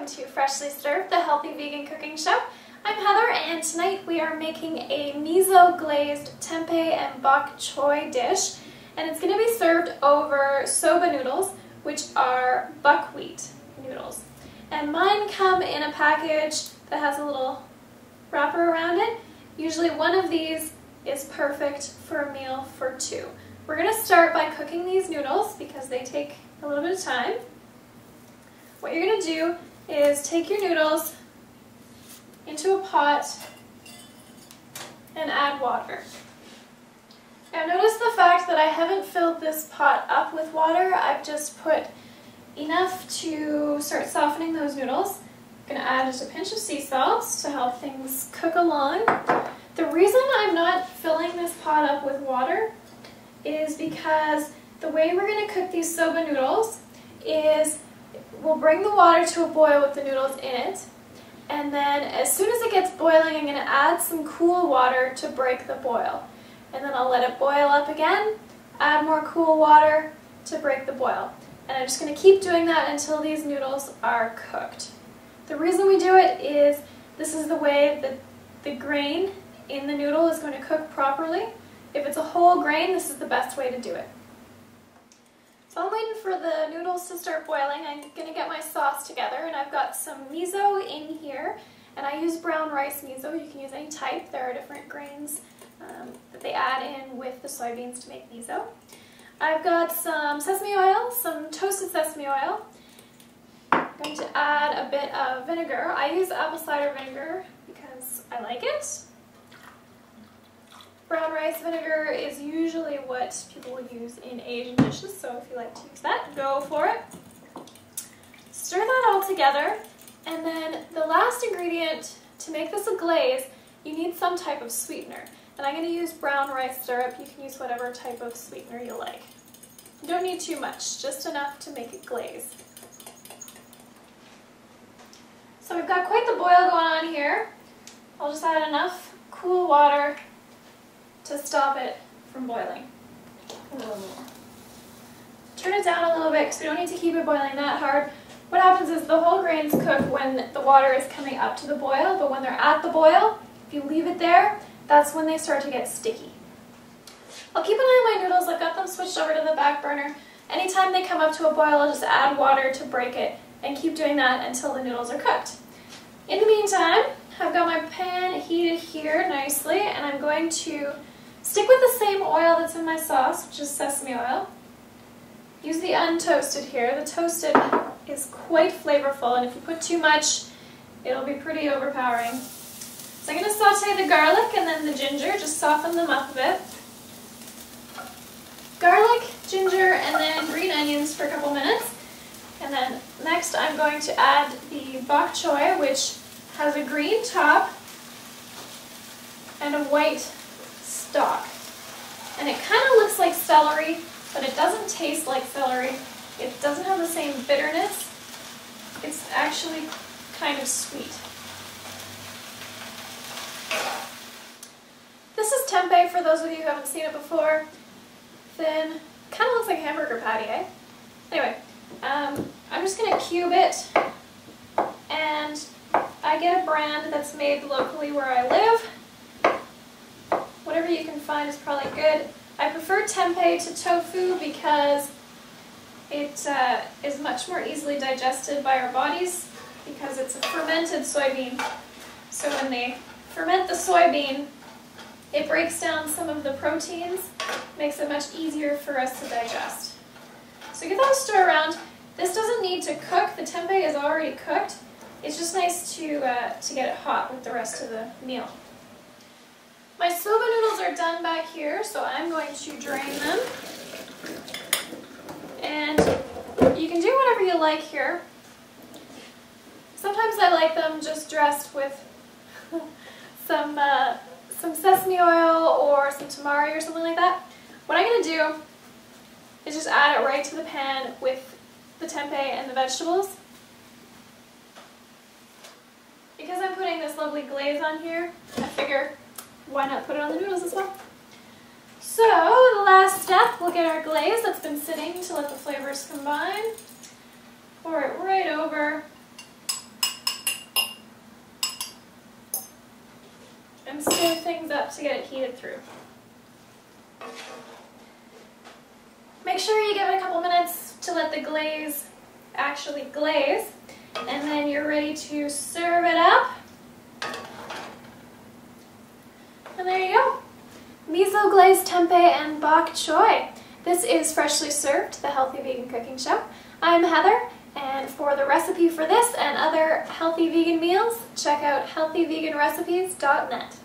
welcome to Freshly Served, the healthy vegan cooking show. I'm Heather, and tonight we are making a miso glazed tempeh and bok choy dish, and it's going to be served over soba noodles, which are buckwheat noodles. And mine come in a package that has a little wrapper around it. Usually one of these is perfect for a meal for two. We're going to start by cooking these noodles because they take a little bit of time. What you're going to do is take your noodles into a pot and add water. Now notice the fact that I haven't filled this pot up with water. I've just put enough to start softening those noodles. I'm going to add just a pinch of sea salt to help things cook along. The reason I'm not filling this pot up with water is because the way we're going to cook these soba noodles is we'll bring the water to a boil with the noodles in it, and then as soon as it gets boiling, I'm going to add some cool water to break the boil. And then I'll let it boil up again, add more cool water to break the boil. And I'm just going to keep doing that until these noodles are cooked. The reason we do it is this is the way that the grain in the noodle is going to cook properly. If it's a whole grain, this is the best way to do it. So I'm waiting for the noodles to start boiling. I'm going to get my sauce together, and I've got some miso in here, and I use brown rice miso. You can use any type. There are different grains that they add in with the soybeans to make miso. I've got some sesame oil, some toasted sesame oil. I'm going to add a bit of vinegar. I use apple cider vinegar because I like it. Brown rice vinegar is usually what people will use in Asian dishes, so if you like to use that, go for it. Stir that all together, and then the last ingredient to make this a glaze, you need some type of sweetener. And I'm going to use brown rice syrup. You can use whatever type of sweetener you like. You don't need too much, just enough to make it glaze. So we've got quite the boil going on here. I'll just add enough cool water to stop it from boiling. A little more. Turn it down a little bit because we don't need to keep it boiling that hard. What happens is the whole grains cook when the water is coming up to the boil, but when they're at the boil, if you leave it there, that's when they start to get sticky. I'll keep an eye on my noodles. I've got them switched over to the back burner. Anytime they come up to a boil, I'll just add water to break it and keep doing that until the noodles are cooked. In the meantime, I've got my pan heated here nicely, and I'm going to stick with the same oil that's in my sauce, which is sesame oil. Use the untoasted here. The toasted is quite flavorful, and if you put too much, it'll be pretty overpowering. So I'm going to saute the garlic and then the ginger, just soften them up a bit. Garlic, ginger, and then green onions for a couple minutes. And then next I'm going to add the bok choy, which has a green top and a white stalk. And it kind of looks like celery, but it doesn't taste like celery. It doesn't have the same bitterness. It's actually kind of sweet. This is tempeh for those of you who haven't seen it before. Thin, kind of looks like a hamburger patty, eh? Anyway, I'm just going to cube it, and I get a brand that's made locally where I live. Whatever you can find is probably good. I prefer tempeh to tofu because it is much more easily digested by our bodies because it's a fermented soybean. So when they ferment the soybean, it breaks down some of the proteins, makes it much easier for us to digest. So give that a stir around. This doesn't need to cook. The tempeh is already cooked. It's just nice to get it hot with the rest of the meal. My soba noodles are done back here, so I'm going to drain them. And you can do whatever you like here. Sometimes I like them just dressed with some sesame oil or some tamari or something like that. What I'm going to do is just add it right to the pan with the tempeh and the vegetables. Because I'm putting this lovely glaze on here, I figure why not put it on the noodles as well. So the last step, we'll get our glaze that's been sitting to let the flavors combine. Pour it right over and stir things up to get it heated through. Make sure you give it a couple minutes to let the glaze actually glaze, and then you're ready to serve it up. And there you go. Miso glazed tempeh and bok choy. This is Freshly Served, the Healthy Vegan Cooking Show. I'm Heather, and for the recipe for this and other healthy vegan meals, check out healthyveganrecipes.net.